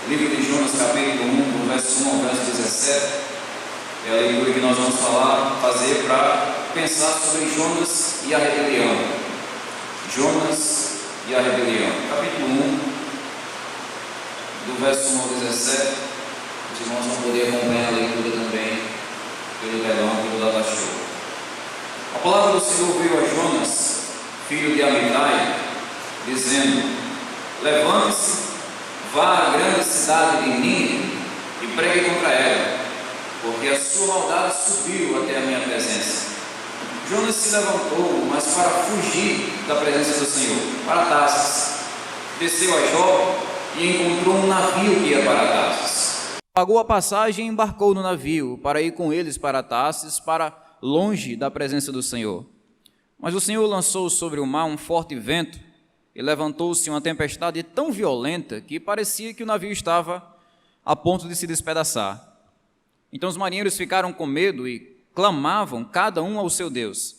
Livro de Jonas, capítulo 1, do verso 1 ao verso 17, é a leitura que nós vamos fazer para pensar sobre Jonas e a rebelião. Jonas e a rebelião. Capítulo 1, do verso 1 ao 17, os irmãos vão poder acompanhar a leitura também pelo telão, pelo data show. A palavra do Senhor veio a Jonas, filho de Amitai, dizendo: levante-se, vá à grande cidade de Nínive e pregue contra ela, porque a sua maldade subiu até a minha presença. Jonas se levantou, mas para fugir da presença do Senhor, para Tarsis. Desceu a Jope e encontrou um navio que ia para Tarsis. Pagou a passagem e embarcou no navio para ir com eles para Tarsis, para longe da presença do Senhor. Mas o Senhor lançou sobre o mar um forte vento e levantou-se uma tempestade tão violenta que parecia que o navio estava a ponto de se despedaçar. Então os marinheiros ficaram com medo e clamavam cada um ao seu Deus.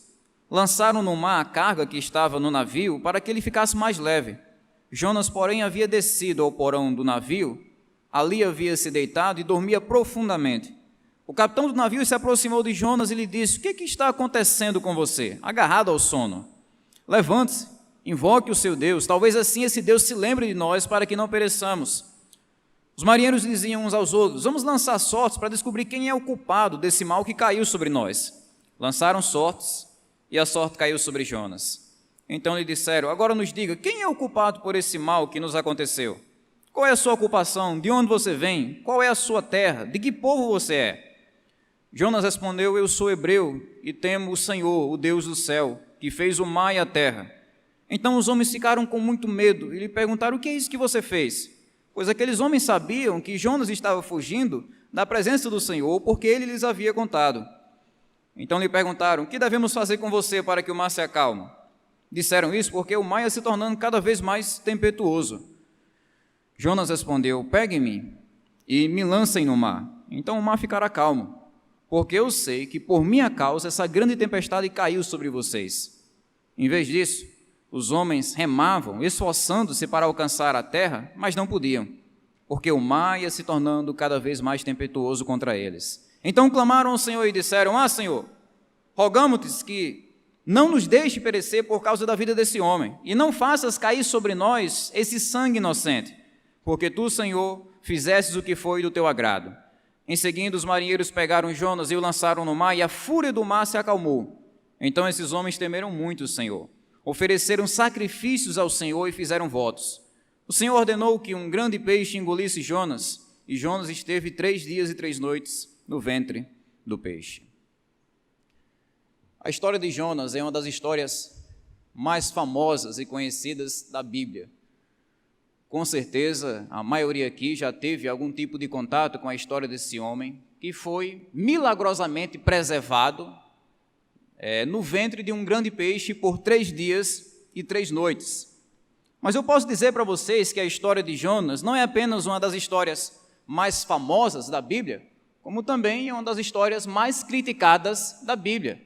Lançaram no mar a carga que estava no navio para que ele ficasse mais leve. Jonas, porém, havia descido ao porão do navio, ali havia se deitado e dormia profundamente. O capitão do navio se aproximou de Jonas e lhe disse: o que está acontecendo com você, agarrado ao sono? Levante-se, invoque o seu Deus, talvez assim esse Deus se lembre de nós para que não pereçamos. Os marinheiros diziam uns aos outros: vamos lançar sortes para descobrir quem é o culpado desse mal que caiu sobre nós. Lançaram sortes e a sorte caiu sobre Jonas. Então lhe disseram: agora nos diga, quem é o culpado por esse mal que nos aconteceu? Qual é a sua ocupação? De onde você vem? Qual é a sua terra? De que povo você é? Jonas respondeu: eu sou hebreu e temo o Senhor, o Deus do céu, que fez o mar e a terra. Então os homens ficaram com muito medo e lhe perguntaram: o que é isso que você fez? Pois aqueles homens sabiam que Jonas estava fugindo da presença do Senhor, porque ele lhes havia contado. Então lhe perguntaram: o que devemos fazer com você para que o mar se acalme? Disseram isso porque o mar ia se tornando cada vez mais tempestuoso. Jonas respondeu: peguem-me e me lancem no mar, então o mar ficará calmo, porque eu sei que por minha causa essa grande tempestade caiu sobre vocês. Em vez disso, os homens remavam, esforçando-se para alcançar a terra, mas não podiam, porque o mar ia se tornando cada vez mais tempestuoso contra eles. Então clamaram ao Senhor e disseram: Senhor, rogamo-te que não nos deixe perecer por causa da vida desse homem, e não faças cair sobre nós esse sangue inocente, porque tu, Senhor, fizestes o que foi do teu agrado. Em seguida, os marinheiros pegaram Jonas e o lançaram no mar, e a fúria do mar se acalmou. Então esses homens temeram muito o Senhor. Ofereceram sacrifícios ao Senhor e fizeram votos. O Senhor ordenou que um grande peixe engolisse Jonas, e Jonas esteve 3 dias e 3 noites no ventre do peixe. A história de Jonas é uma das histórias mais famosas e conhecidas da Bíblia. Com certeza, a maioria aqui já teve algum tipo de contato com a história desse homem, que foi milagrosamente preservado no ventre de um grande peixe por 3 dias e 3 noites. Mas eu posso dizer para vocês que a história de Jonas não é apenas uma das histórias mais famosas da Bíblia, como também é uma das histórias mais criticadas da Bíblia.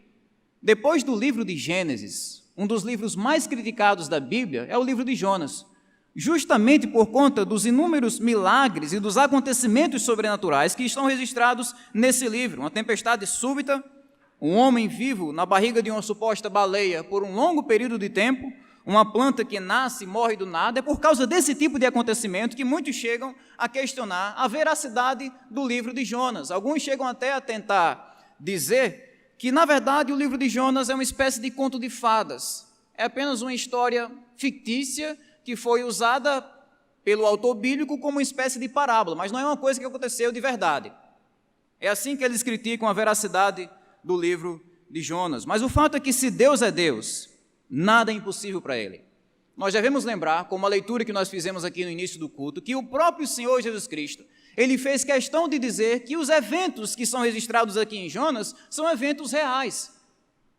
Depois do livro de Gênesis, um dos livros mais criticados da Bíblia é o livro de Jonas, justamente por conta dos inúmeros milagres e dos acontecimentos sobrenaturais que estão registrados nesse livro. Uma tempestade súbita, um homem vivo na barriga de uma suposta baleia por um longo período de tempo, uma planta que nasce e morre do nada. É por causa desse tipo de acontecimento que muitos chegam a questionar a veracidade do livro de Jonas. Alguns chegam até a tentar dizer que, na verdade, o livro de Jonas é uma espécie de conto de fadas. É apenas uma história fictícia que foi usada pelo autor bíblico como uma espécie de parábola, mas não é uma coisa que aconteceu de verdade. É assim que eles criticam a veracidade do livro de Jonas. Mas o fato é que, se Deus é Deus, nada é impossível para Ele. Nós devemos lembrar, como a leitura que nós fizemos aqui no início do culto, que o próprio Senhor Jesus Cristo, Ele fez questão de dizer que os eventos que são registrados aqui em Jonas são eventos reais,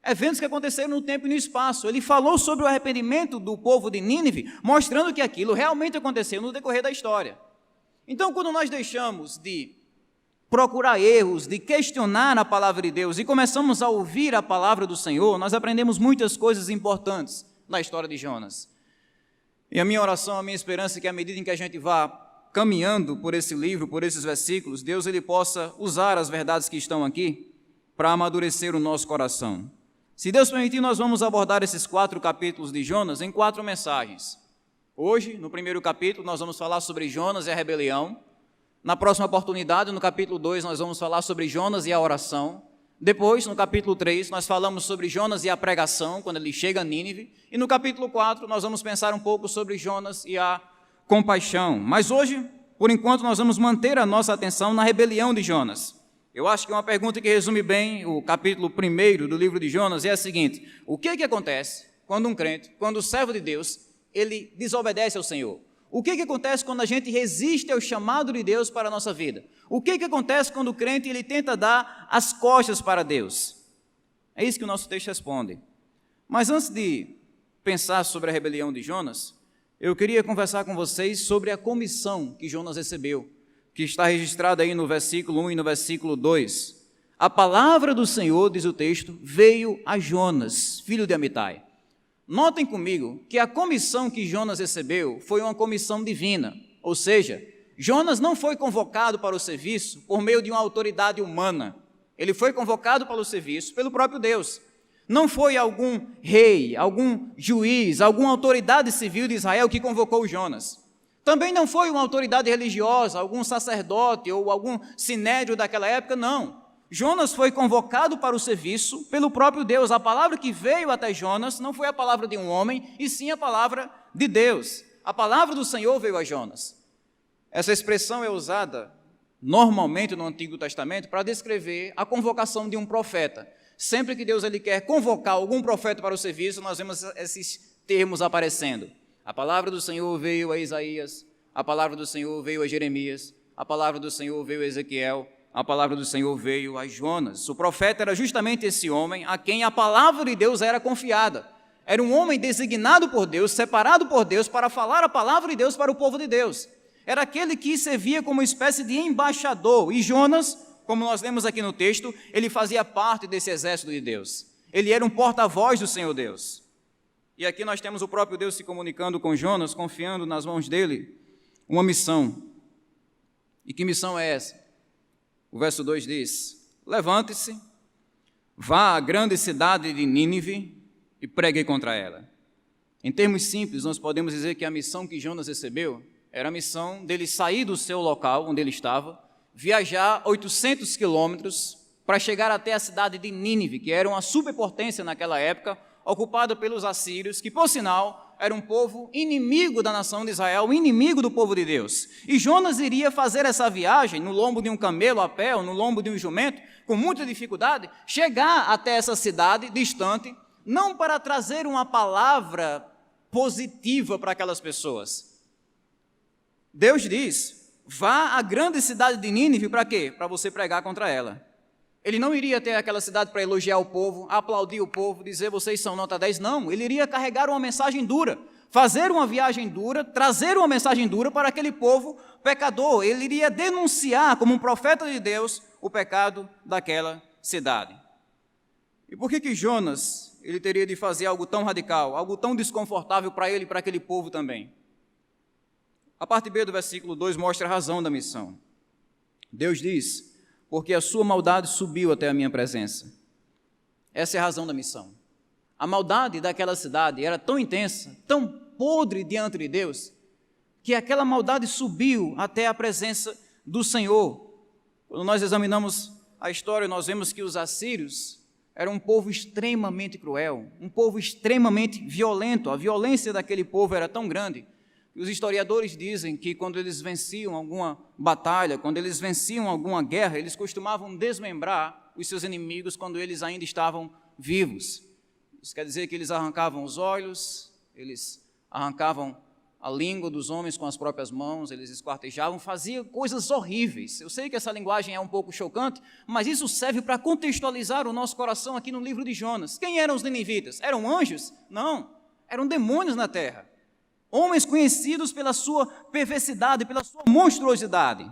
eventos que aconteceram no tempo e no espaço. Ele falou sobre o arrependimento do povo de Nínive, mostrando que aquilo realmente aconteceu no decorrer da história. Então, quando nós deixamos de procurar erros, de questionar a palavra de Deus e começamos a ouvir a palavra do Senhor, nós aprendemos muitas coisas importantes na história de Jonas. E a minha oração, a minha esperança é que à medida em que a gente vá caminhando por esse livro, por esses versículos, Deus ele possa usar as verdades que estão aqui para amadurecer o nosso coração. Se Deus permitir, nós vamos abordar esses 4 capítulos de Jonas em 4 mensagens. Hoje, no primeiro capítulo, nós vamos falar sobre Jonas e a rebelião. Na próxima oportunidade, no capítulo 2, nós vamos falar sobre Jonas e a oração. Depois, no capítulo 3, nós falamos sobre Jonas e a pregação, quando ele chega a Nínive. E no capítulo 4, nós vamos pensar um pouco sobre Jonas e a compaixão. Mas hoje, por enquanto, nós vamos manter a nossa atenção na rebelião de Jonas. Eu acho que uma pergunta que resume bem o capítulo 1 do livro de Jonas é a seguinte: o que acontece quando um crente, quando o servo de Deus, ele desobedece ao Senhor? O que acontece quando a gente resiste ao chamado de Deus para a nossa vida? O que acontece quando o crente ele tenta dar as costas para Deus? É isso que o nosso texto responde. Mas antes de pensar sobre a rebelião de Jonas, eu queria conversar com vocês sobre a comissão que Jonas recebeu, que está registrada aí no versículo 1 e no versículo 2. A palavra do Senhor, diz o texto, veio a Jonas, filho de Amitai. Notem comigo que a comissão que Jonas recebeu foi uma comissão divina, ou seja, Jonas não foi convocado para o serviço por meio de uma autoridade humana, ele foi convocado para o serviço pelo próprio Deus. Não foi algum rei, algum juiz, alguma autoridade civil de Israel que convocou Jonas. Também não foi uma autoridade religiosa, algum sacerdote ou algum sinédrio daquela época, não. Jonas foi convocado para o serviço pelo próprio Deus. A palavra que veio até Jonas não foi a palavra de um homem, e sim a palavra de Deus. A palavra do Senhor veio a Jonas. Essa expressão é usada normalmente no Antigo Testamento para descrever a convocação de um profeta. Sempre que Deus ele quer convocar algum profeta para o serviço, nós vemos esses termos aparecendo. A palavra do Senhor veio a Isaías, a palavra do Senhor veio a Jeremias, a palavra do Senhor veio a Ezequiel, a palavra do Senhor veio a Jonas. O profeta era justamente esse homem a quem a palavra de Deus era confiada. Era um homem designado por Deus, separado por Deus para falar a palavra de Deus para o povo de Deus. Era aquele que servia como uma espécie de embaixador. E Jonas, como nós lemos aqui no texto, ele fazia parte desse exército de Deus. Ele era um porta-voz do Senhor Deus. E aqui nós temos o próprio Deus se comunicando com Jonas, confiando nas mãos dele uma missão. E que missão é essa? O verso 2 diz: levante-se, vá à grande cidade de Nínive e pregue contra ela. Em termos simples, nós podemos dizer que a missão que Jonas recebeu era a missão dele sair do seu local, onde ele estava, viajar 800 quilômetros para chegar até a cidade de Nínive, que era uma superpotência naquela época, ocupada pelos assírios, que, por sinal, era um povo inimigo da nação de Israel, inimigo do povo de Deus. E Jonas iria fazer essa viagem no lombo de um camelo a pé, ou no lombo de um jumento, com muita dificuldade, chegar até essa cidade distante, não para trazer uma palavra positiva para aquelas pessoas. Deus diz: vá à grande cidade de Nínive, para quê? Para você pregar contra ela. Ele não iria até aquela cidade para elogiar o povo, aplaudir o povo, dizer vocês são nota 10, não. Ele iria carregar uma mensagem dura, fazer uma viagem dura, trazer uma mensagem dura para aquele povo pecador. Ele iria denunciar, como um profeta de Deus, o pecado daquela cidade. E por que Jonas ele teria de fazer algo tão radical, algo tão desconfortável para ele e para aquele povo também? A parte B do versículo 2 mostra a razão da missão. Deus diz: porque a sua maldade subiu até a minha presença. Essa é a razão da missão. A maldade daquela cidade era tão intensa, tão podre diante de Deus, que aquela maldade subiu até a presença do Senhor. Quando nós examinamos a história, nós vemos que os assírios eram um povo extremamente cruel, um povo extremamente violento. A violência daquele povo era tão grande. Os historiadores dizem que quando eles venciam alguma batalha, quando eles venciam alguma guerra, eles costumavam desmembrar os seus inimigos quando eles ainda estavam vivos. Isso quer dizer que eles arrancavam os olhos, eles arrancavam a língua dos homens com as próprias mãos, eles esquartejavam, faziam coisas horríveis. Eu sei que essa linguagem é um pouco chocante, mas isso serve para contextualizar o nosso coração aqui no livro de Jonas. Quem eram os ninivitas? Eram anjos? Não, eram demônios na terra. Homens conhecidos pela sua perversidade, pela sua monstruosidade.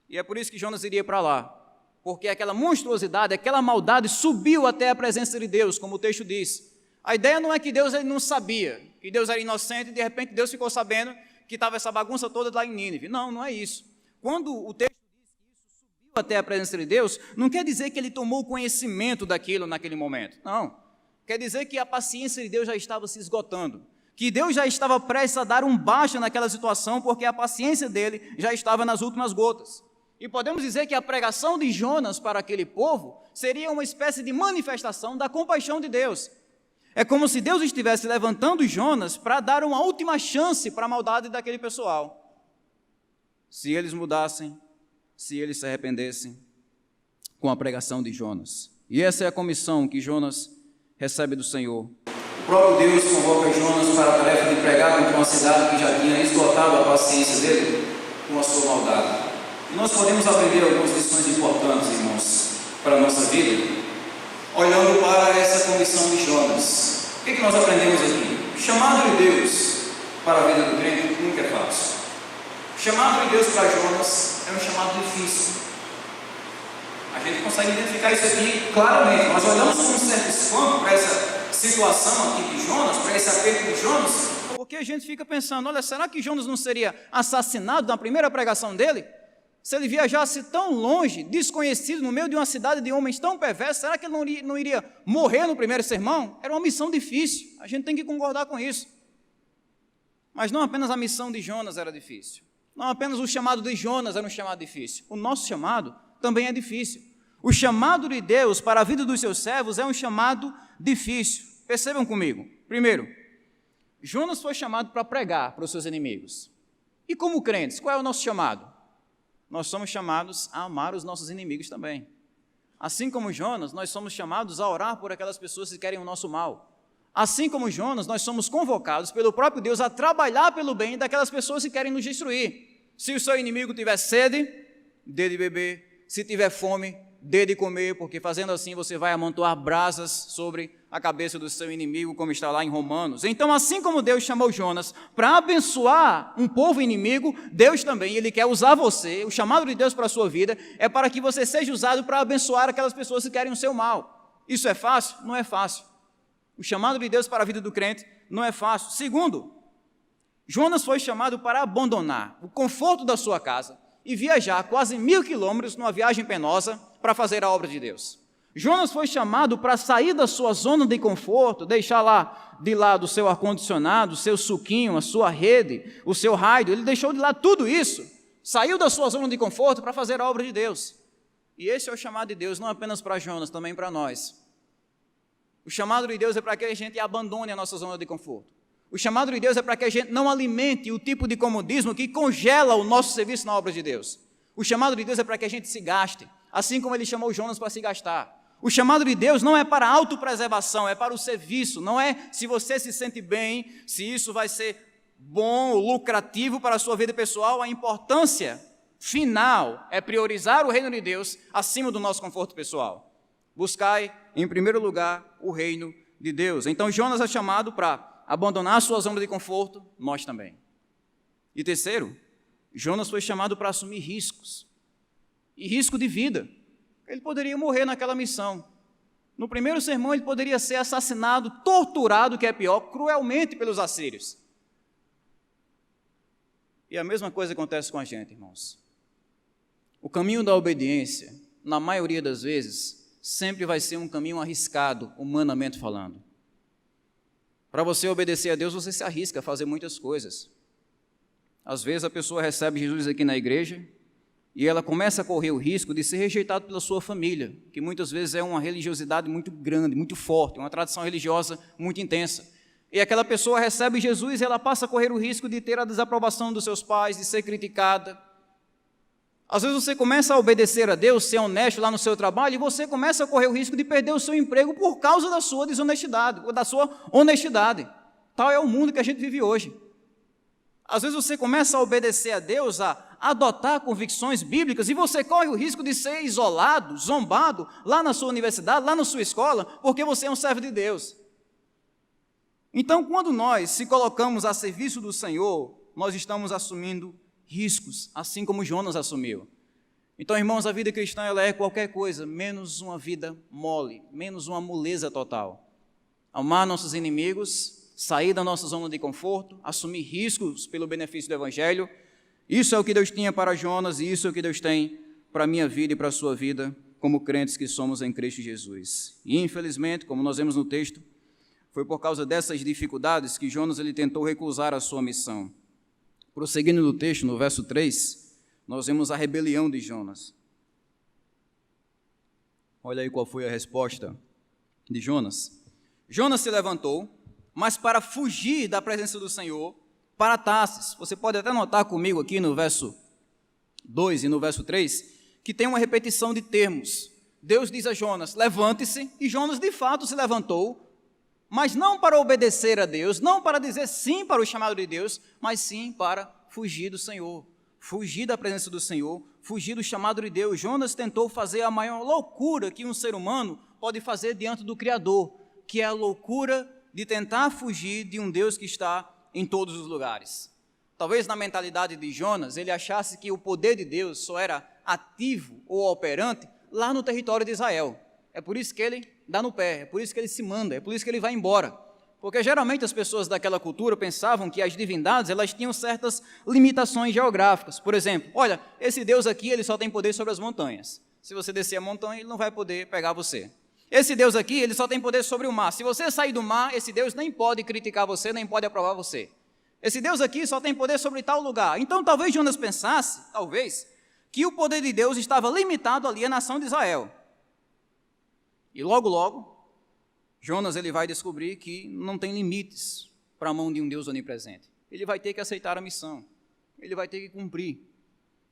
E é por isso que Jonas iria para lá, porque aquela monstruosidade, aquela maldade subiu até a presença de Deus, como o texto diz. A ideia não é que Deus ele não sabia, que Deus era inocente e de repente Deus ficou sabendo que estava essa bagunça toda lá em Nínive. Não, não é isso. Quando o texto diz que isso subiu até a presença de Deus, não quer dizer que ele tomou conhecimento daquilo naquele momento. Não. Quer dizer que a paciência de Deus já estava se esgotando, que Deus já estava prestes a dar um basta naquela situação, porque a paciência dele já estava nas últimas gotas. E podemos dizer que a pregação de Jonas para aquele povo seria uma espécie de manifestação da compaixão de Deus. É como se Deus estivesse levantando Jonas para dar uma última chance para a maldade daquele pessoal. Se eles mudassem, se eles se arrependessem com a pregação de Jonas. E essa é a comissão que Jonas recebe do Senhor. O próprio Deus convoca Jonas para a tarefa de pregar contra uma cidade que já tinha esgotado a paciência dele com a sua maldade. E nós podemos aprender algumas lições importantes, irmãos, para a nossa vida, olhando para essa comissão de Jonas. O que nós aprendemos aqui? O chamado de Deus para a vida do crente nunca é fácil. O chamado de Deus para Jonas é um chamado difícil. A gente consegue identificar isso aqui claramente. Nós olhamos com um certo espanto para essa situação aqui de Jonas, para esse aperto de Jonas, porque a gente fica pensando, olha, será que Jonas não seria assassinado na primeira pregação dele? Se ele viajasse tão longe, desconhecido, no meio de uma cidade de homens tão perversos, será que ele não iria morrer no primeiro sermão? Era uma missão difícil, a gente tem que concordar com isso. Mas não apenas a missão de Jonas era difícil, não apenas o chamado de Jonas era um chamado difícil, o nosso chamado também é difícil. O chamado de Deus para a vida dos seus servos é um chamado difícil. Percebam comigo. Primeiro, Jonas foi chamado para pregar para os seus inimigos. E como crentes, qual é o nosso chamado? Nós somos chamados a amar os nossos inimigos também. Assim como Jonas, nós somos chamados a orar por aquelas pessoas que querem o nosso mal. Assim como Jonas, nós somos convocados pelo próprio Deus a trabalhar pelo bem daquelas pessoas que querem nos destruir. Se o seu inimigo tiver sede, dê de beber. Se tiver fome, dê de comer, porque fazendo assim você vai amontoar brasas sobre a cabeça do seu inimigo, como está lá em Romanos. Então, assim como Deus chamou Jonas para abençoar um povo inimigo, Deus também, Ele quer usar você. O chamado de Deus para a sua vida é para que você seja usado para abençoar aquelas pessoas que querem o seu mal. Isso é fácil? Não é fácil. O chamado de Deus para a vida do crente não é fácil. Segundo, Jonas foi chamado para abandonar o conforto da sua casa e viajar quase 1.000 quilômetros numa viagem penosa para fazer a obra de Deus. Jonas foi chamado para sair da sua zona de conforto, deixar lá de lado o seu ar-condicionado, o seu suquinho, a sua rede, o seu rádio. Ele deixou de lado tudo isso, saiu da sua zona de conforto para fazer a obra de Deus. E esse é o chamado de Deus, não apenas para Jonas, também para nós. O chamado de Deus é para que a gente abandone a nossa zona de conforto. O chamado de Deus é para que a gente não alimente o tipo de comodismo que congela o nosso serviço na obra de Deus. O chamado de Deus é para que a gente se gaste, assim como Ele chamou Jonas para se gastar. O chamado de Deus não é para autopreservação, é para o serviço, não é se você se sente bem, se isso vai ser bom ou lucrativo para a sua vida pessoal. A importância final é priorizar o reino de Deus acima do nosso conforto pessoal. Buscai, em primeiro lugar, o reino de Deus. Então, Jonas é chamado para abandonar a sua zona de conforto, nós também. E terceiro, Jonas foi chamado para assumir riscos, e risco de vida. Ele poderia morrer naquela missão. No primeiro sermão, ele poderia ser assassinado, torturado, que é pior, cruelmente pelos assírios. E a mesma coisa acontece com a gente, irmãos. O caminho da obediência, na maioria das vezes, sempre vai ser um caminho arriscado, humanamente falando. Para você obedecer a Deus, você se arrisca a fazer muitas coisas. Às vezes a pessoa recebe Jesus aqui na igreja, e ela começa a correr o risco de ser rejeitada pela sua família, que muitas vezes é uma religiosidade muito grande, muito forte, uma tradição religiosa muito intensa. E aquela pessoa recebe Jesus e ela passa a correr o risco de ter a desaprovação dos seus pais, de ser criticada. Às vezes você começa a obedecer a Deus, ser honesto lá no seu trabalho, e você começa a correr o risco de perder o seu emprego por causa da sua desonestidade, ou da sua honestidade. Tal é o mundo que a gente vive hoje. Às vezes você começa a obedecer a Deus, a adotar convicções bíblicas, e você corre o risco de ser isolado, zombado, lá na sua universidade, lá na sua escola, porque você é um servo de Deus. Então, quando nós se colocamos a serviço do Senhor, nós estamos assumindo riscos, assim como Jonas assumiu. Então, irmãos, a vida cristã ela é qualquer coisa, menos uma vida mole, menos uma moleza total. Amar nossos inimigos, sair da nossa zona de conforto, assumir riscos pelo benefício do Evangelho. Isso é o que Deus tinha para Jonas e isso é o que Deus tem para a minha vida e para a sua vida, como crentes que somos em Cristo Jesus. E infelizmente, como nós vemos no texto, foi por causa dessas dificuldades que Jonas ele tentou recusar a sua missão. Prosseguindo no texto, no verso 3, nós vemos a rebelião de Jonas. Olha aí qual foi a resposta de Jonas. Jonas se levantou, mas para fugir da presença do Senhor, para Tarsis. Você pode até notar comigo aqui no verso 2 e no verso 3, que tem uma repetição de termos. Deus diz a Jonas, levante-se, e Jonas de fato se levantou, mas não para obedecer a Deus, não para dizer sim para o chamado de Deus, mas sim para fugir do Senhor, fugir da presença do Senhor, fugir do chamado de Deus. Jonas tentou fazer a maior loucura que um ser humano pode fazer diante do Criador, que é a loucura de tentar fugir de um Deus que está em todos os lugares. Talvez na mentalidade de Jonas, ele achasse que o poder de Deus só era ativo ou operante lá no território de Israel. É por isso que ele dá no pé, é por isso que ele se manda, é por isso que ele vai embora. Porque geralmente as pessoas daquela cultura pensavam que as divindades elas tinham certas limitações geográficas. Por exemplo, olha, esse Deus aqui ele só tem poder sobre as montanhas. Se você descer a montanha, ele não vai poder pegar você. Esse Deus aqui, ele só tem poder sobre o mar. Se você sair do mar, esse Deus nem pode criticar você, nem pode aprovar você. Esse Deus aqui só tem poder sobre tal lugar. Então talvez Jonas pensasse, que o poder de Deus estava limitado ali à nação de Israel. E logo, Jonas ele vai descobrir que não tem limites para a mão de um Deus onipresente. Ele vai ter que aceitar a missão. Ele vai ter que cumprir.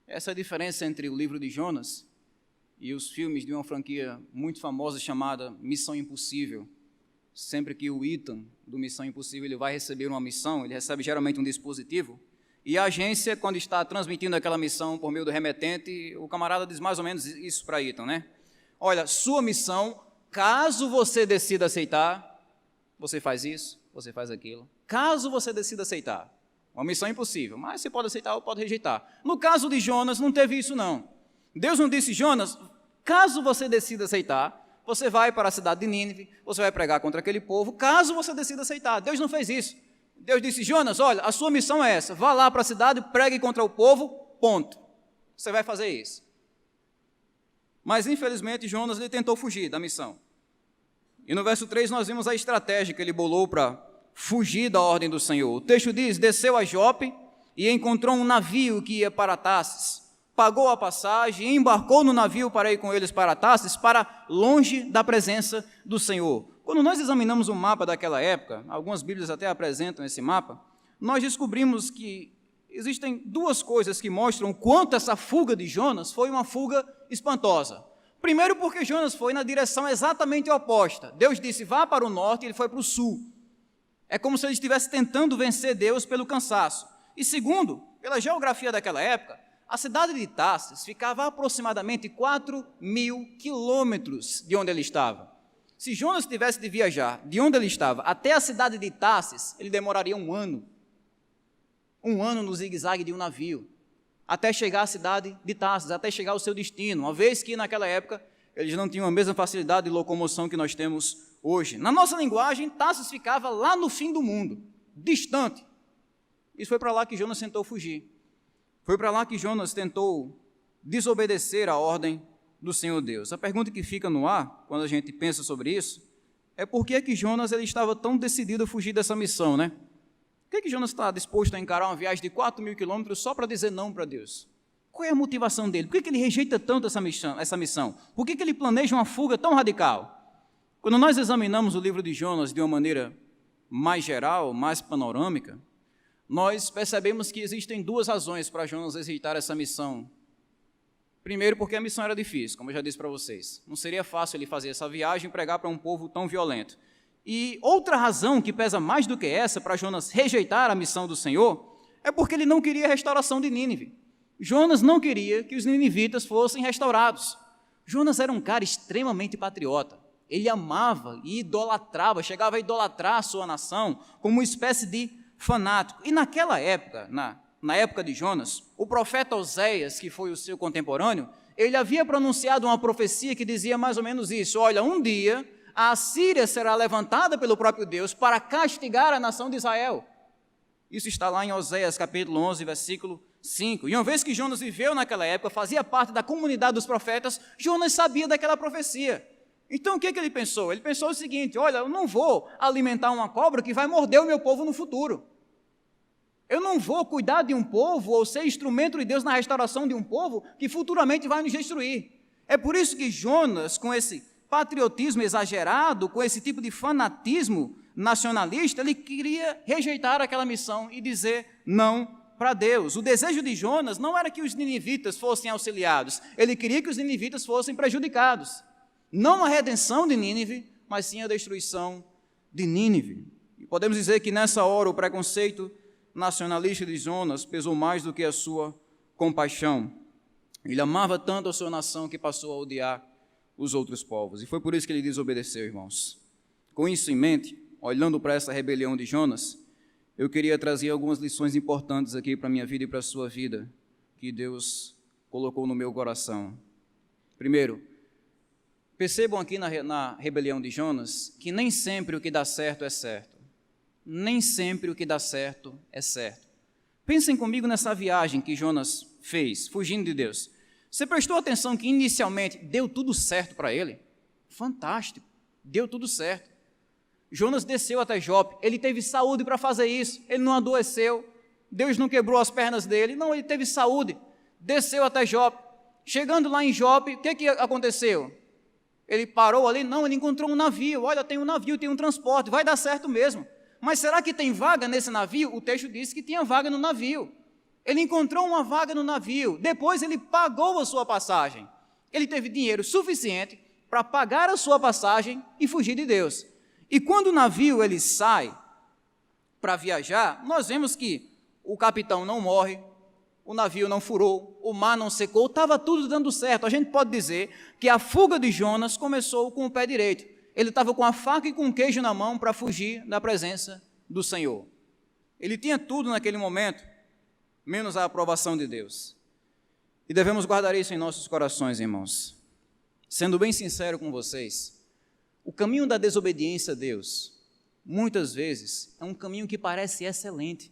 Essa é a diferença entre o livro de Jonas e os filmes de uma franquia muito famosa chamada Missão Impossível. Sempre que o Ethan, do Missão Impossível, ele vai receber uma missão, ele recebe geralmente um dispositivo, e a agência, quando está transmitindo aquela missão por meio do remetente, o camarada diz mais ou menos isso para Ethan, né? Olha, sua missão, caso você decida aceitar, você faz isso, você faz aquilo. Caso você decida aceitar, uma missão impossível, mas você pode aceitar ou pode rejeitar. No caso de Jonas, não teve isso não. Deus não disse, Jonas, caso você decida aceitar, você vai para a cidade de Nínive, você vai pregar contra aquele povo, caso você decida aceitar. Deus não fez isso. Deus disse, Jonas, olha, a sua missão é essa, vá lá para a cidade, pregue contra o povo, ponto. Você vai fazer isso. Mas, infelizmente, Jonas ele tentou fugir da missão. E no verso 3 nós vimos a estratégia que ele bolou para fugir da ordem do Senhor. O texto diz, desceu a Jope e encontrou um navio que ia para Tarsis. Pagou a passagem e embarcou no navio para ir com eles para Tarsis, para longe da presença do Senhor. Quando nós examinamos o mapa daquela época, algumas Bíblias até apresentam esse mapa, nós descobrimos que existem duas coisas que mostram o quanto essa fuga de Jonas foi uma fuga espantosa. Primeiro porque Jonas foi na direção exatamente oposta. Deus disse, vá para o norte, e ele foi para o sul. É como se ele estivesse tentando vencer Deus pelo cansaço. E segundo, pela geografia daquela época, a cidade de Tarsis ficava a aproximadamente 4.000 quilômetros de onde ele estava. Se Jonas tivesse de viajar de onde ele estava até a cidade de Tarsis, ele demoraria um ano. Um ano no zigue-zague de um navio, até chegar à cidade de Tarsis, até chegar ao seu destino, uma vez que naquela época eles não tinham a mesma facilidade de locomoção que nós temos hoje. Na nossa linguagem, Tarsis ficava lá no fim do mundo, distante. Isso foi para lá que Jonas tentou fugir. Foi para lá que Jonas tentou desobedecer a ordem do Senhor Deus. A pergunta que fica no ar, quando a gente pensa sobre isso, é por que Jonas ele estava tão decidido a fugir dessa missão, né? Por que Jonas está disposto a encarar uma viagem de 4.000 quilômetros só para dizer não para Deus? Qual é a motivação dele? Por que ele rejeita tanto essa missão? Por que ele planeja uma fuga tão radical? Quando nós examinamos o livro de Jonas de uma maneira mais geral, mais panorâmica, nós percebemos que existem duas razões para Jonas rejeitar essa missão. Primeiro, porque a missão era difícil, como eu já disse para vocês. Não seria fácil ele fazer essa viagem e pregar para um povo tão violento. E outra razão que pesa mais do que essa para Jonas rejeitar a missão do Senhor é porque ele não queria a restauração de Nínive. Jonas não queria que os ninivitas fossem restaurados. Jonas era um cara extremamente patriota. Ele amava e idolatrava, chegava a idolatrar a sua nação como uma espécie de fanático. E naquela época, na época de Jonas, o profeta Oséias, que foi o seu contemporâneo, ele havia pronunciado uma profecia que dizia mais ou menos isso: olha, um dia a Assíria será levantada pelo próprio Deus para castigar a nação de Israel. Isso está lá em Oséias, capítulo 11, versículo 5. E uma vez que Jonas viveu naquela época, fazia parte da comunidade dos profetas, Jonas sabia daquela profecia. Então o que ele pensou? Ele pensou o seguinte: olha, eu não vou alimentar uma cobra que vai morder o meu povo no futuro. Eu não vou cuidar de um povo ou ser instrumento de Deus na restauração de um povo que futuramente vai nos destruir. É por isso que Jonas, com esse patriotismo exagerado, com esse tipo de fanatismo nacionalista, ele queria rejeitar aquela missão e dizer não para Deus. O desejo de Jonas não era que os ninivitas fossem auxiliados, ele queria que os ninivitas fossem prejudicados. Não a redenção de Nínive, mas sim a destruição de Nínive. E podemos dizer que nessa hora o preconceito nacionalista de Jonas pesou mais do que a sua compaixão. Ele amava tanto a sua nação que passou a odiar os outros povos. E foi por isso que ele desobedeceu, irmãos. Com isso em mente, olhando para essa rebelião de Jonas, eu queria trazer algumas lições importantes aqui para a minha vida e para a sua vida, que Deus colocou no meu coração. Primeiro, percebam aqui na rebelião de Jonas que nem sempre o que dá certo é certo. Nem sempre o que dá certo é certo. Pensem comigo nessa viagem que Jonas fez, fugindo de Deus. Você prestou atenção que inicialmente deu tudo certo para ele? Fantástico, deu tudo certo. Jonas desceu até Jope, ele teve saúde para fazer isso, ele não adoeceu, Deus não quebrou as pernas dele, não, ele teve saúde, desceu até Jope. Chegando lá em Jope, o que aconteceu? Ele parou ali? Não, ele encontrou um navio. Olha, tem um navio, tem um transporte, vai dar certo mesmo. Mas será que tem vaga nesse navio? O texto diz que tinha vaga no navio. Ele encontrou uma vaga no navio, depois ele pagou a sua passagem. Ele teve dinheiro suficiente para pagar a sua passagem e fugir de Deus. E quando o navio ele sai para viajar, nós vemos que o capitão não morre, o navio não furou, o mar não secou, estava tudo dando certo. A gente pode dizer que a fuga de Jonas começou com o pé direito. Ele estava com a faca e com o queijo na mão para fugir da presença do Senhor. Ele tinha tudo naquele momento, menos a aprovação de Deus. E devemos guardar isso em nossos corações, irmãos. Sendo bem sincero com vocês, o caminho da desobediência a Deus, muitas vezes, é um caminho que parece excelente.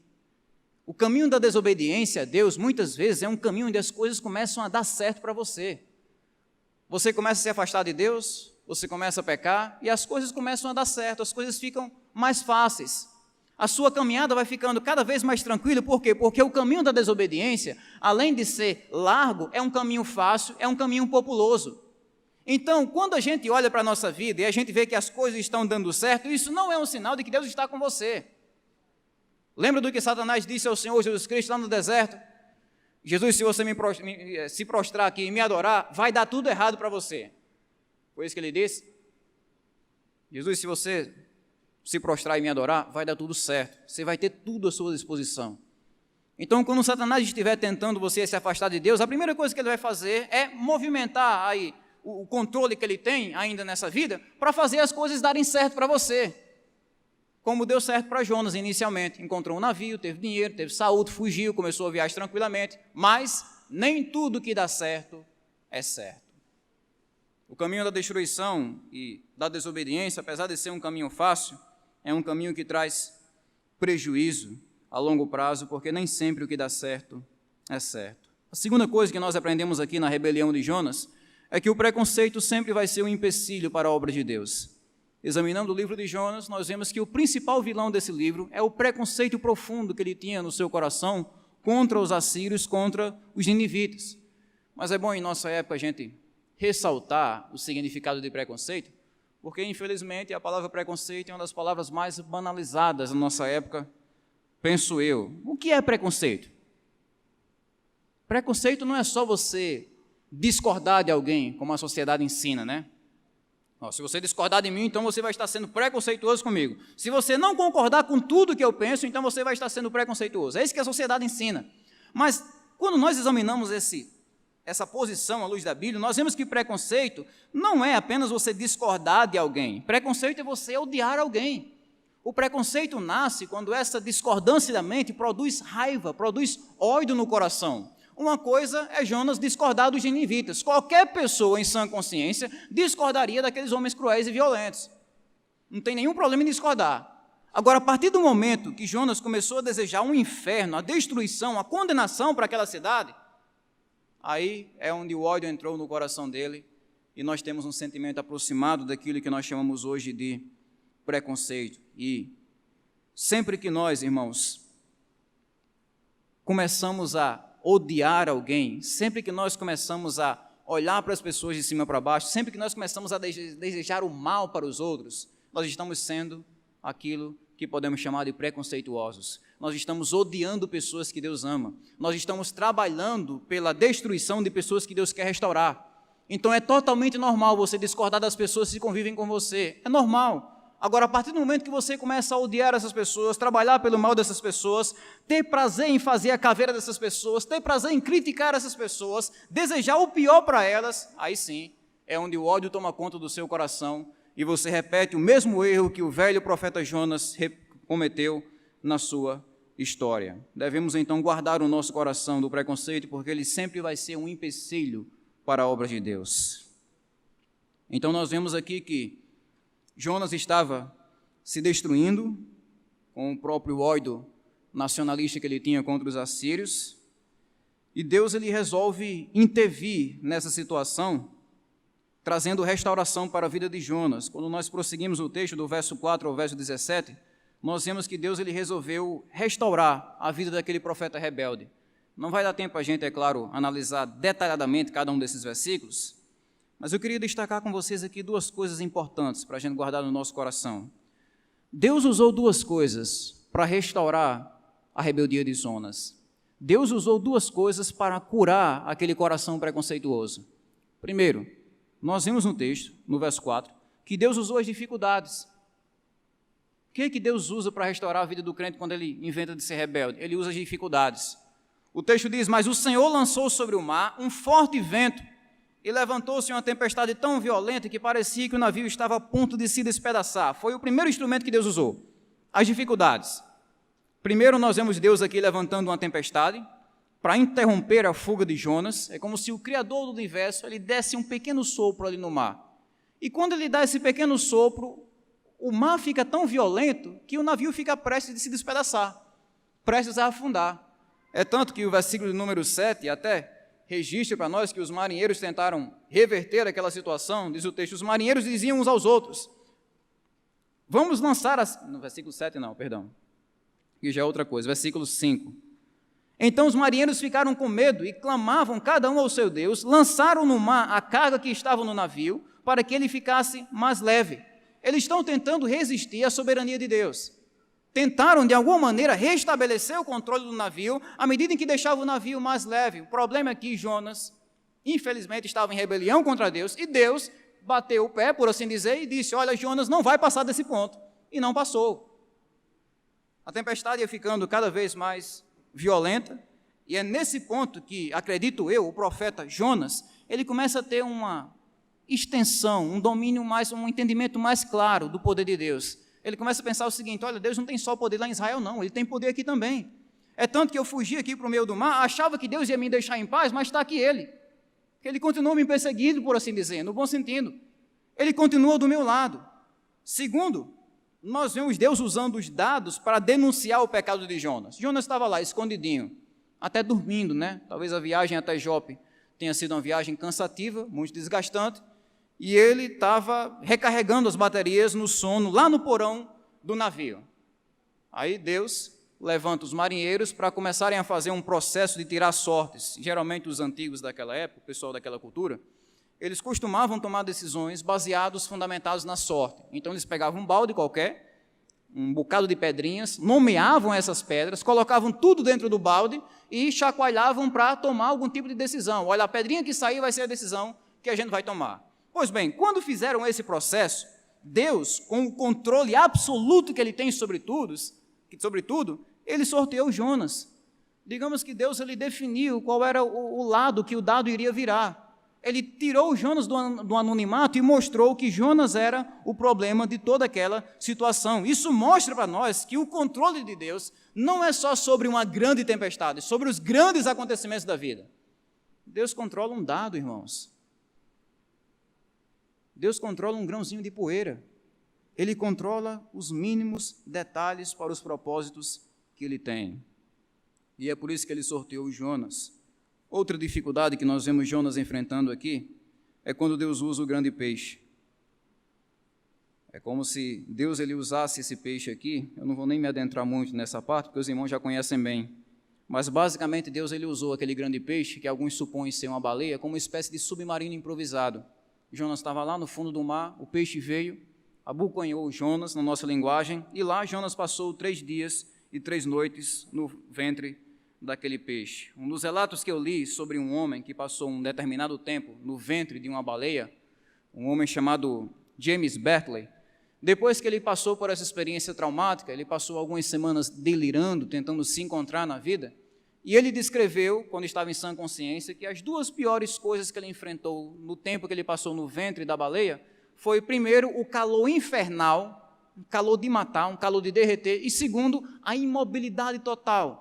O caminho da desobediência a Deus, muitas vezes, é um caminho onde as coisas começam a dar certo para você. Você começa a se afastar de Deus, você começa a pecar e as coisas começam a dar certo, as coisas ficam mais fáceis. A sua caminhada vai ficando cada vez mais tranquila, por quê? Porque o caminho da desobediência, além de ser largo, é um caminho fácil, é um caminho populoso. Então, quando a gente olha para a nossa vida e a gente vê que as coisas estão dando certo, isso não é um sinal de que Deus está com você. Lembra do que Satanás disse ao Senhor Jesus Cristo lá no deserto? Jesus, se você se prostrar aqui e me adorar, vai dar tudo errado para você. Foi isso que ele disse? Jesus, se você se prostrar e me adorar, vai dar tudo certo. Você vai ter tudo à sua disposição. Então, quando Satanás estiver tentando você se afastar de Deus, a primeira coisa que ele vai fazer é movimentar aí o controle que ele tem ainda nessa vida para fazer as coisas darem certo para você. Como deu certo para Jonas inicialmente. Encontrou um navio, teve dinheiro, teve saúde, fugiu, começou a viagem tranquilamente. Mas nem tudo que dá certo é certo. O caminho da destruição e da desobediência, apesar de ser um caminho fácil, é um caminho que traz prejuízo a longo prazo, porque nem sempre o que dá certo é certo. A segunda coisa que nós aprendemos aqui na rebelião de Jonas é que o preconceito sempre vai ser um empecilho para a obra de Deus. Examinando o livro de Jonas, nós vemos que o principal vilão desse livro é o preconceito profundo que ele tinha no seu coração contra os assírios, contra os ninivitas. Mas é bom em nossa época a gente ressaltar o significado de preconceito, porque infelizmente a palavra preconceito é uma das palavras mais banalizadas na nossa época, penso eu. O que é preconceito? Preconceito não é só você discordar de alguém, como a sociedade ensina, né? Se você discordar de mim, então você vai estar sendo preconceituoso comigo. Se você não concordar com tudo que eu penso, então você vai estar sendo preconceituoso. É isso que a sociedade ensina. Mas quando nós examinamos essa posição à luz da Bíblia, nós vemos que preconceito não é apenas você discordar de alguém. Preconceito é você odiar alguém. O preconceito nasce quando essa discordância da mente produz raiva, produz ódio no coração. Uma coisa é Jonas discordar dos ninivitas. Qualquer pessoa em sã consciência discordaria daqueles homens cruéis e violentos. Não tem nenhum problema em discordar. Agora, a partir do momento que Jonas começou a desejar um inferno, a destruição, a condenação para aquela cidade, aí é onde o ódio entrou no coração dele e nós temos um sentimento aproximado daquilo que nós chamamos hoje de preconceito. E sempre que nós, irmãos, começamos a odiar alguém, sempre que nós começamos a olhar para as pessoas de cima para baixo, sempre que nós começamos a desejar o mal para os outros, nós estamos sendo aquilo que podemos chamar de preconceituosos. Nós estamos odiando pessoas que Deus ama. Nós estamos trabalhando pela destruição de pessoas que Deus quer restaurar. Então é totalmente normal você discordar das pessoas que convivem com você. É normal. Agora, a partir do momento que você começa a odiar essas pessoas, trabalhar pelo mal dessas pessoas, ter prazer em fazer a caveira dessas pessoas, ter prazer em criticar essas pessoas, desejar o pior para elas, aí sim é onde o ódio toma conta do seu coração e você repete o mesmo erro que o velho profeta Jonas cometeu na sua história. Devemos então guardar o nosso coração do preconceito, porque ele sempre vai ser um empecilho para a obra de Deus. Então nós vemos aqui que Jonas estava se destruindo com o próprio ódio nacionalista que ele tinha contra os assírios, e Deus ele resolve intervir nessa situação, trazendo restauração para a vida de Jonas. Quando nós prosseguimos o texto do verso 4 ao verso 17, nós vemos que Deus ele resolveu restaurar a vida daquele profeta rebelde. Não vai dar tempo a gente, é claro, analisar detalhadamente cada um desses versículos, mas eu queria destacar com vocês aqui duas coisas importantes para a gente guardar no nosso coração. Deus usou duas coisas para restaurar a rebeldia de Jonas. Deus usou duas coisas para curar aquele coração preconceituoso. Primeiro, nós vimos no texto, no verso 4, que Deus usou as dificuldades. O que Deus usa para restaurar a vida do crente quando ele inventa de ser rebelde? Ele usa as dificuldades. O texto diz, mas o Senhor lançou sobre o mar um forte vento e levantou-se uma tempestade tão violenta que parecia que o navio estava a ponto de se despedaçar. Foi o primeiro instrumento que Deus usou, as dificuldades. Primeiro nós vemos Deus aqui levantando uma tempestade para interromper a fuga de Jonas. É como se o Criador do universo ele desse um pequeno sopro ali no mar. E quando ele dá esse pequeno sopro, o mar fica tão violento que o navio fica prestes a se despedaçar, prestes a afundar. É tanto que o versículo número 7 até registra para nós que os marinheiros tentaram reverter aquela situação. Diz o texto, os marinheiros diziam uns aos outros, vamos lançar no versículo 7 não, perdão, que já é outra coisa, versículo 5. Então os marinheiros ficaram com medo e clamavam cada um ao seu Deus, lançaram no mar a carga que estava no navio para que ele ficasse mais leve. Eles estão tentando resistir à soberania de Deus. Tentaram, de alguma maneira, restabelecer o controle do navio à medida em que deixava o navio mais leve. O problema é que Jonas, infelizmente, estava em rebelião contra Deus e Deus bateu o pé, por assim dizer, e disse, olha, Jonas não vai passar desse ponto. E não passou. A tempestade ia ficando cada vez mais violenta, e é nesse ponto que, acredito eu, o profeta Jonas, ele começa a ter uma extensão, um domínio mais, um entendimento mais claro do poder de Deus. Ele começa a pensar o seguinte, olha, Deus não tem só poder lá em Israel não, Ele tem poder aqui também. É tanto que eu fugi aqui para o meio do mar, achava que Deus ia me deixar em paz, mas está aqui Ele continua me perseguindo, por assim dizer, no bom sentido. Ele continua do meu lado. Segundo, nós vemos Deus usando os dados para denunciar o pecado de Jonas. Jonas estava lá, escondidinho, até dormindo, né? Talvez a viagem até Jope tenha sido uma viagem cansativa, muito desgastante, e ele estava recarregando as baterias no sono, lá no porão do navio. Aí Deus levanta os marinheiros para começarem a fazer um processo de tirar sortes. Geralmente os antigos daquela época, o pessoal daquela cultura, eles costumavam tomar decisões baseados, fundamentados na sorte. Então eles pegavam um balde qualquer, um bocado de pedrinhas, nomeavam essas pedras, colocavam tudo dentro do balde e chacoalhavam para tomar algum tipo de decisão. Olha, a pedrinha que sair vai ser a decisão que a gente vai tomar. Pois bem, quando fizeram esse processo, Deus, com o controle absoluto que Ele tem sobre tudo, Ele sorteou Jonas. Digamos que Deus ele definiu qual era o lado que o dado iria virar. Ele tirou Jonas do anonimato e mostrou que Jonas era o problema de toda aquela situação. Isso mostra para nós que o controle de Deus não é só sobre uma grande tempestade, sobre os grandes acontecimentos da vida. Deus controla um dado, irmãos. Deus controla um grãozinho de poeira. Ele controla os mínimos detalhes para os propósitos que ele tem. E é por isso que ele sorteou Jonas. Outra dificuldade que nós vemos Jonas enfrentando aqui é quando Deus usa o grande peixe. É como se Deus ele usasse esse peixe aqui. Eu não vou nem me adentrar muito nessa parte, porque os irmãos já conhecem bem. Mas basicamente Deus ele usou aquele grande peixe, que alguns supõem ser uma baleia, como uma espécie de submarino improvisado. Jonas estava lá no fundo do mar, o peixe veio, abocanhou Jonas, na nossa linguagem, e lá Jonas passou 3 dias e 3 noites no ventre daquele peixe. Um dos relatos que eu li sobre um homem que passou um determinado tempo no ventre de uma baleia, um homem chamado James Berkeley, depois que ele passou por essa experiência traumática, ele passou algumas semanas delirando, tentando se encontrar na vida, e ele descreveu, quando estava em sã consciência, que as 2 piores coisas que ele enfrentou no tempo que ele passou no ventre da baleia foi, primeiro, o calor infernal, um calor de matar, um calor de derreter, e segundo, a imobilidade total.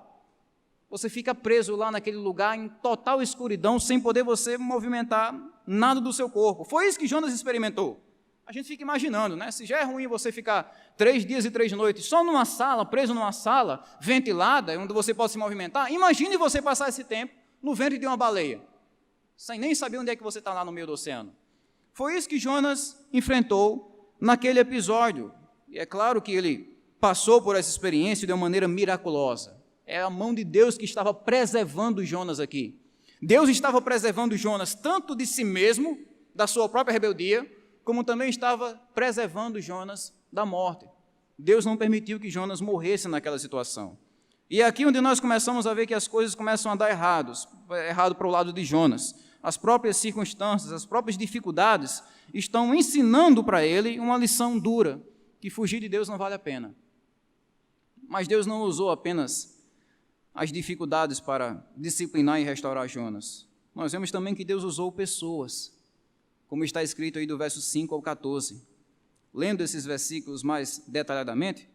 Você fica preso lá naquele lugar em total escuridão, sem poder você movimentar nada do seu corpo. Foi isso que Jonas experimentou. A gente fica imaginando, né? Se já é ruim você ficar 3 dias e 3 noites só numa sala, preso numa sala, ventilada, onde você pode se movimentar, imagine você passar esse tempo no ventre de uma baleia, sem nem saber onde é que você está lá no meio do oceano. Foi isso que Jonas enfrentou naquele episódio. E é claro que ele passou por essa experiência de uma maneira miraculosa. É a mão de Deus que estava preservando Jonas aqui. Deus estava preservando Jonas tanto de si mesmo, da sua própria rebeldia, como também estava preservando Jonas da morte. Deus não permitiu que Jonas morresse naquela situação. E é aqui onde nós começamos a ver que as coisas começam a dar errado para o lado de Jonas. As próprias circunstâncias, as próprias dificuldades estão ensinando para ele uma lição dura, que fugir de Deus não vale a pena. Mas Deus não usou apenas as dificuldades para disciplinar e restaurar Jonas. Nós vemos também que Deus usou pessoas, como está escrito aí do verso 5 ao 14. Lendo esses versículos mais detalhadamente,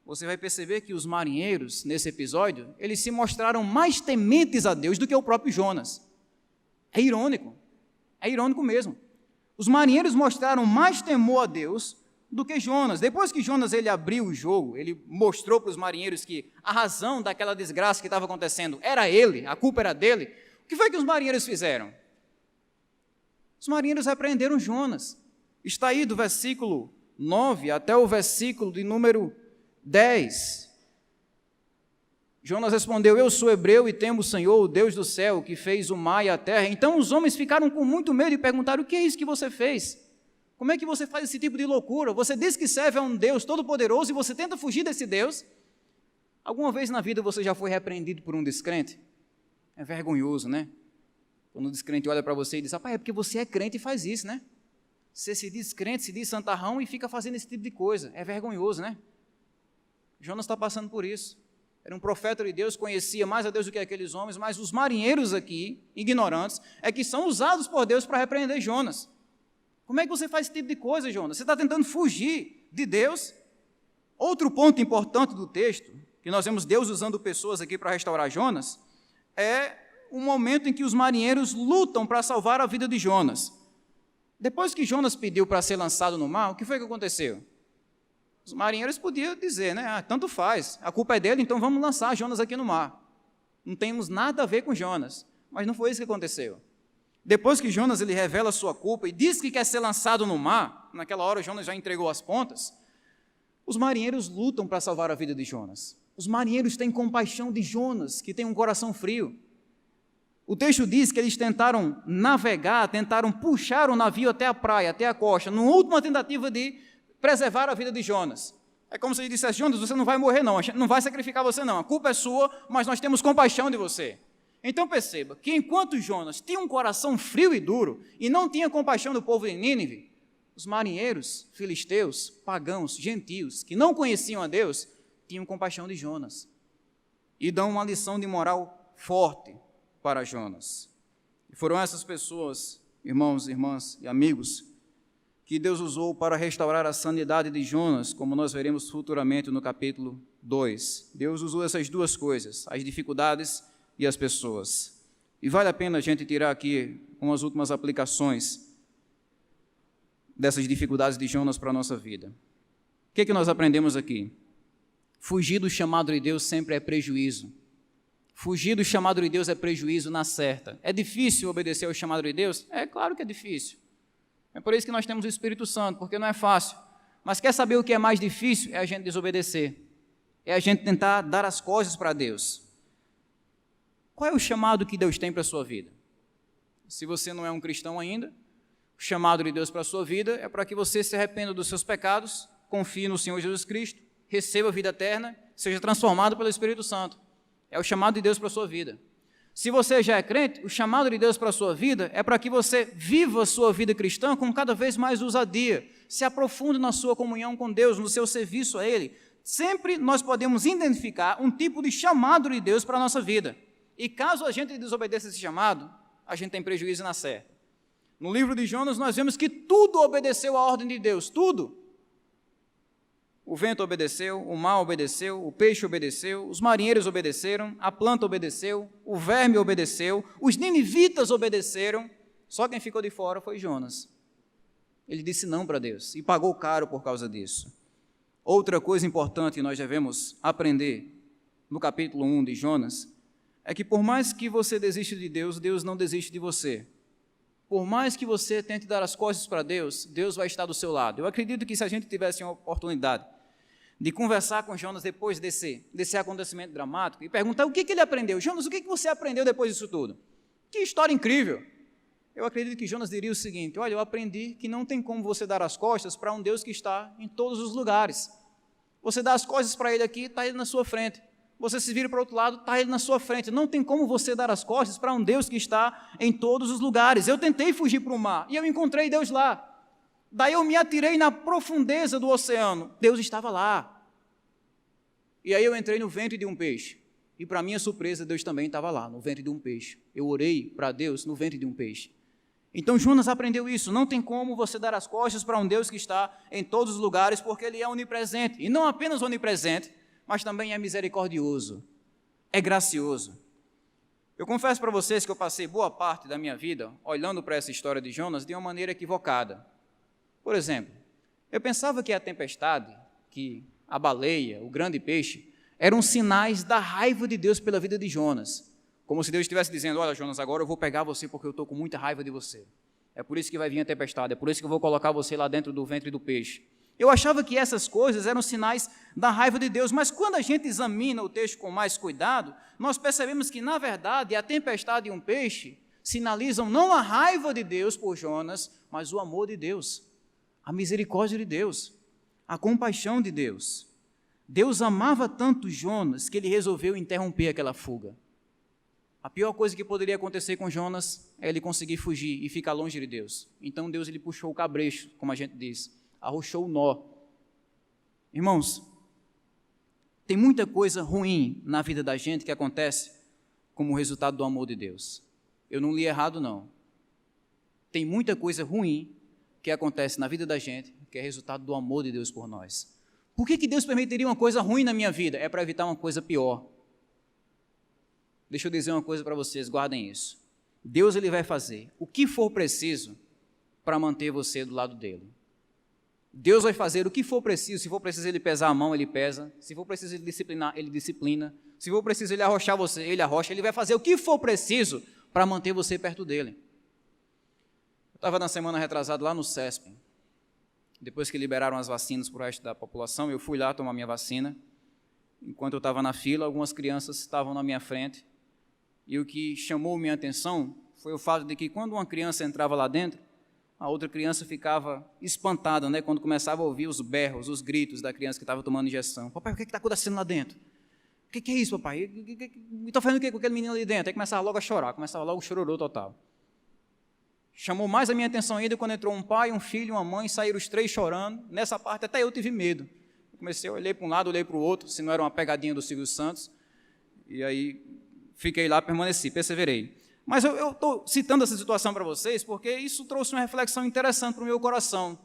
você vai perceber que os marinheiros, nesse episódio, eles se mostraram mais tementes a Deus do que o próprio Jonas. É irônico mesmo. Os marinheiros mostraram mais temor a Deus do que Jonas. Depois que Jonas ele abriu o jogo, ele mostrou para os marinheiros que a razão daquela desgraça que estava acontecendo era ele, a culpa era dele. O que foi que os marinheiros fizeram? Os marinheiros repreenderam Jonas. Está aí do versículo 9 até o versículo de número 10. Jonas respondeu: eu sou hebreu e temo o Senhor, o Deus do céu, que fez o mar e a terra. Então os homens ficaram com muito medo e perguntaram: o que é isso que você fez? Como é que você faz esse tipo de loucura? Você diz que serve a um Deus todo-poderoso e você tenta fugir desse Deus? Alguma vez na vida você já foi repreendido por um descrente? É vergonhoso, né? Quando o descrente olha para você e diz: rapaz, é porque você é crente e faz isso, né? Você se diz crente, se diz santarrão e fica fazendo esse tipo de coisa. É vergonhoso, né? Jonas está passando por isso. Era um profeta de Deus, conhecia mais a Deus do que aqueles homens, mas os marinheiros aqui, ignorantes, é que são usados por Deus para repreender Jonas. Como é que você faz esse tipo de coisa, Jonas? Você está tentando fugir de Deus? Outro ponto importante do texto, que nós vemos Deus usando pessoas aqui para restaurar Jonas, é o momento em que os marinheiros lutam para salvar a vida de Jonas. Depois que Jonas pediu para ser lançado no mar, o que foi que aconteceu? Os marinheiros podiam dizer, né? Tanto faz, a culpa é dele, então vamos lançar Jonas aqui no mar. Não temos nada a ver com Jonas. Mas não foi isso que aconteceu. Depois que Jonas ele revela a sua culpa e diz que quer ser lançado no mar, naquela hora Jonas já entregou as pontas, os marinheiros lutam para salvar a vida de Jonas. Os marinheiros têm compaixão de Jonas, que tem um coração frio. O texto diz que eles tentaram navegar, tentaram puxar o navio até a praia, até a costa, numa última tentativa de preservar a vida de Jonas. É como se ele dissesse: Jonas, você não vai morrer não, a gente não vai sacrificar você não, a culpa é sua, mas nós temos compaixão de você. Então perceba que enquanto Jonas tinha um coração frio e duro e não tinha compaixão do povo de Nínive, os marinheiros filisteus, pagãos, gentios, que não conheciam a Deus, tinham compaixão de Jonas e dão uma lição de moral forte para Jonas. E foram essas pessoas irmãos, irmãs e amigos, que Deus usou para restaurar a sanidade de Jonas, como nós veremos futuramente no capítulo 2. Deus usou essas duas coisas, as dificuldades e as pessoas. E vale a pena a gente tirar aqui umas últimas aplicações dessas dificuldades de Jonas para a nossa vida. O que nós aprendemos aqui? Fugir do chamado de Deus sempre é prejuízo. Fugir do chamado de Deus é prejuízo na certa. É difícil obedecer ao chamado de Deus? É claro que é difícil. É por isso que nós temos o Espírito Santo, porque não é fácil. Mas quer saber o que é mais difícil? É a gente desobedecer. É a gente tentar dar as coisas para Deus. Qual é o chamado que Deus tem para a sua vida? Se você não é um cristão ainda, o chamado de Deus para a sua vida é para que você se arrependa dos seus pecados, confie no Senhor Jesus Cristo, receba a vida eterna, seja transformado pelo Espírito Santo. É o chamado de Deus para a sua vida. Se você já é crente, o chamado de Deus para a sua vida é para que você viva a sua vida cristã com cada vez mais ousadia, se aprofunde na sua comunhão com Deus, no seu serviço a Ele. Sempre nós podemos identificar um tipo de chamado de Deus para a nossa vida. E caso a gente desobedeça esse chamado, a gente tem prejuízo na certa. No livro de Jonas nós vemos que tudo obedeceu à ordem de Deus, tudo. O vento obedeceu, o mar obedeceu, o peixe obedeceu, os marinheiros obedeceram, a planta obedeceu, o verme obedeceu, os ninivitas obedeceram, só quem ficou de fora foi Jonas. Ele disse não para Deus e pagou caro por causa disso. Outra coisa importante que nós devemos aprender no capítulo 1 de Jonas é que por mais que você desista de Deus, Deus não desiste de você. Por mais que você tente dar as costas para Deus, Deus vai estar do seu lado. Eu acredito que se a gente tivesse uma oportunidade de conversar com Jonas depois desse acontecimento dramático e perguntar o que ele aprendeu. Jonas, o que você aprendeu depois disso tudo? Que história incrível! Eu acredito que Jonas diria o seguinte: olha, eu aprendi que não tem como você dar as costas para um Deus que está em todos os lugares. Você dá as costas para Ele aqui, está Ele na sua frente. Você se vira para o outro lado, está Ele na sua frente. Não tem como você dar as costas para um Deus que está em todos os lugares. Eu tentei fugir para o mar e eu encontrei Deus lá. Daí eu me atirei na profundeza do oceano. Deus estava lá. E aí eu entrei no ventre de um peixe. E para minha surpresa, Deus também estava lá, no ventre de um peixe. Eu orei para Deus no ventre de um peixe. Então Jonas aprendeu isso. Não tem como você dar as costas para um Deus que está em todos os lugares, porque Ele é onipresente. E não apenas onipresente, mas também é misericordioso, é gracioso. Eu confesso para vocês que eu passei boa parte da minha vida olhando para essa história de Jonas de uma maneira equivocada. Por exemplo, eu pensava que a tempestade, que a baleia, o grande peixe, eram sinais da raiva de Deus pela vida de Jonas. Como se Deus estivesse dizendo: olha, Jonas, agora eu vou pegar você porque eu estou com muita raiva de você. É por isso que vai vir a tempestade, é por isso que eu vou colocar você lá dentro do ventre do peixe. Eu achava que essas coisas eram sinais da raiva de Deus, mas quando a gente examina o texto com mais cuidado, nós percebemos que, na verdade, a tempestade e um peixe sinalizam não a raiva de Deus por Jonas, mas o amor de Deus, a misericórdia de Deus, a compaixão de Deus. Deus amava tanto Jonas que ele resolveu interromper aquela fuga. A pior coisa que poderia acontecer com Jonas é ele conseguir fugir e ficar longe de Deus. Então Deus ele puxou o cabresto, como a gente diz, arrochou o nó. Irmãos, tem muita coisa ruim na vida da gente que acontece como resultado do amor de Deus. Eu não li errado, não. Tem muita coisa ruim que acontece na vida da gente que é resultado do amor de Deus por nós. Por que Deus permitiria uma coisa ruim na minha vida? É para evitar uma coisa pior. Deixa eu dizer uma coisa para vocês, guardem isso. Deus ele vai fazer o que for preciso para manter você do lado dele. Deus vai fazer o que for preciso. Se for preciso ele pesar a mão, ele pesa. Se for preciso ele disciplinar, ele disciplina. Se for preciso ele arrochar você, ele arrocha. Ele vai fazer o que for preciso para manter você perto dele. Eu estava na semana retrasada lá no CESP. Depois que liberaram as vacinas para o resto da população, eu fui lá tomar minha vacina. Enquanto eu estava na fila, algumas crianças estavam na minha frente. E o que chamou minha atenção foi o fato de que quando uma criança entrava lá dentro, a outra criança ficava espantada, né, quando começava a ouvir os berros, os gritos da criança que estava tomando injeção. Papai, o que está acontecendo lá dentro? O que é isso, papai? Está fazendo o que com aquele menino ali dentro? Aí começava logo a chorar, começava logo o chororô total. Chamou mais a minha atenção ainda quando entrou um pai, um filho e uma mãe, saíram os três chorando. Nessa parte até eu tive medo. Eu comecei a olhar para um lado, olhei para o outro, se não era uma pegadinha do Silvio Santos. E aí fiquei lá, permaneci, perseverei. Mas eu estou citando essa situação para vocês porque isso trouxe uma reflexão interessante para o meu coração.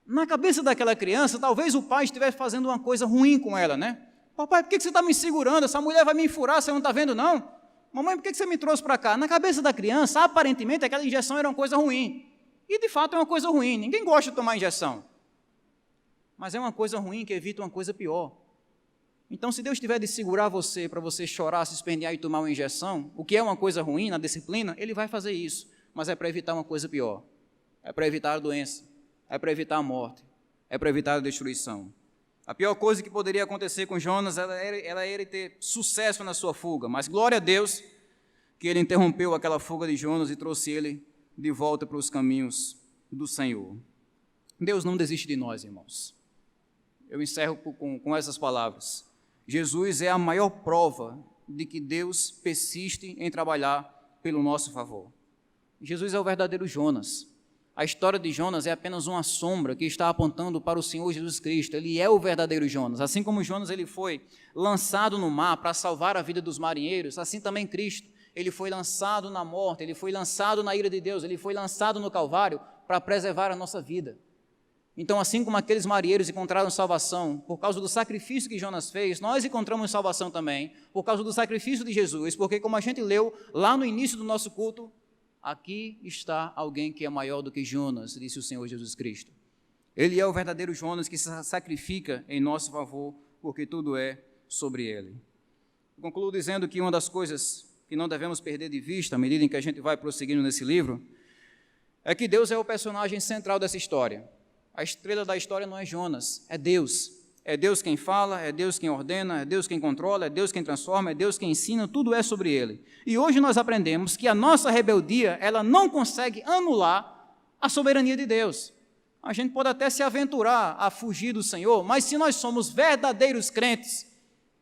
Na cabeça daquela criança, talvez o pai estivesse fazendo uma coisa ruim com ela, né? Papai, por que você está me segurando? Essa mulher vai me furar, você não está vendo, não? Mamãe, por que você me trouxe para cá? Na cabeça da criança, aparentemente, aquela injeção era uma coisa ruim. E, de fato, é uma coisa ruim. Ninguém gosta de tomar injeção. Mas é uma coisa ruim que evita uma coisa pior. Então, se Deus tiver de segurar você para você chorar, se espendear e tomar uma injeção, o que é uma coisa ruim na disciplina, Ele vai fazer isso. Mas é para evitar uma coisa pior. É para evitar a doença. É para evitar a morte. É para evitar a destruição. A pior coisa que poderia acontecer com Jonas era ele ter sucesso na sua fuga. Mas glória a Deus que Ele interrompeu aquela fuga de Jonas e trouxe ele de volta para os caminhos do Senhor. Deus não desiste de nós, irmãos. Eu encerro com essas palavras. Jesus é a maior prova de que Deus persiste em trabalhar pelo nosso favor. Jesus é o verdadeiro Jonas. A história de Jonas é apenas uma sombra que está apontando para o Senhor Jesus Cristo. Ele é o verdadeiro Jonas. Assim como Jonas ele foi lançado no mar para salvar a vida dos marinheiros, assim também Cristo. Ele foi lançado na morte, ele foi lançado na ira de Deus, ele foi lançado no Calvário para preservar a nossa vida. Então, assim como aqueles marinheiros encontraram salvação por causa do sacrifício que Jonas fez, nós encontramos salvação também por causa do sacrifício de Jesus, porque como a gente leu lá no início do nosso culto, aqui está alguém que é maior do que Jonas, disse o Senhor Jesus Cristo. Ele é o verdadeiro Jonas que se sacrifica em nosso favor, porque tudo é sobre ele. Eu concluo dizendo que uma das coisas que não devemos perder de vista, à medida em que a gente vai prosseguindo nesse livro, é que Deus é o personagem central dessa história. A estrela da história não é Jonas, é Deus. É Deus quem fala, é Deus quem ordena, é Deus quem controla, é Deus quem transforma, é Deus quem ensina, tudo é sobre Ele. E hoje nós aprendemos que a nossa rebeldia, ela não consegue anular a soberania de Deus. A gente pode até se aventurar a fugir do Senhor, mas se nós somos verdadeiros crentes,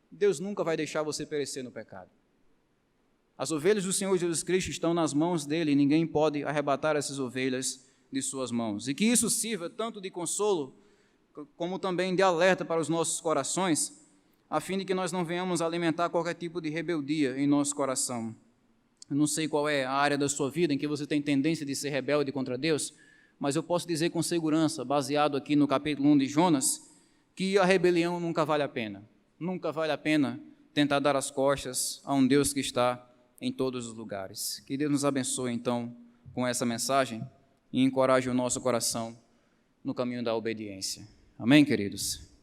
Deus nunca vai deixar você perecer no pecado. As ovelhas do Senhor Jesus Cristo estão nas mãos dEle e ninguém pode arrebatar essas ovelhas de suas mãos. E que isso sirva tanto de consolo, como também de alerta para os nossos corações, a fim de que nós não venhamos alimentar qualquer tipo de rebeldia em nosso coração. Eu não sei qual é a área da sua vida em que você tem tendência de ser rebelde contra Deus, mas eu posso dizer com segurança, baseado aqui no capítulo 1 de Jonas, que a rebelião nunca vale a pena. Nunca vale a pena tentar dar as costas a um Deus que está em todos os lugares. Que Deus nos abençoe, então, com essa mensagem e encoraje o nosso coração no caminho da obediência. Amém, queridos?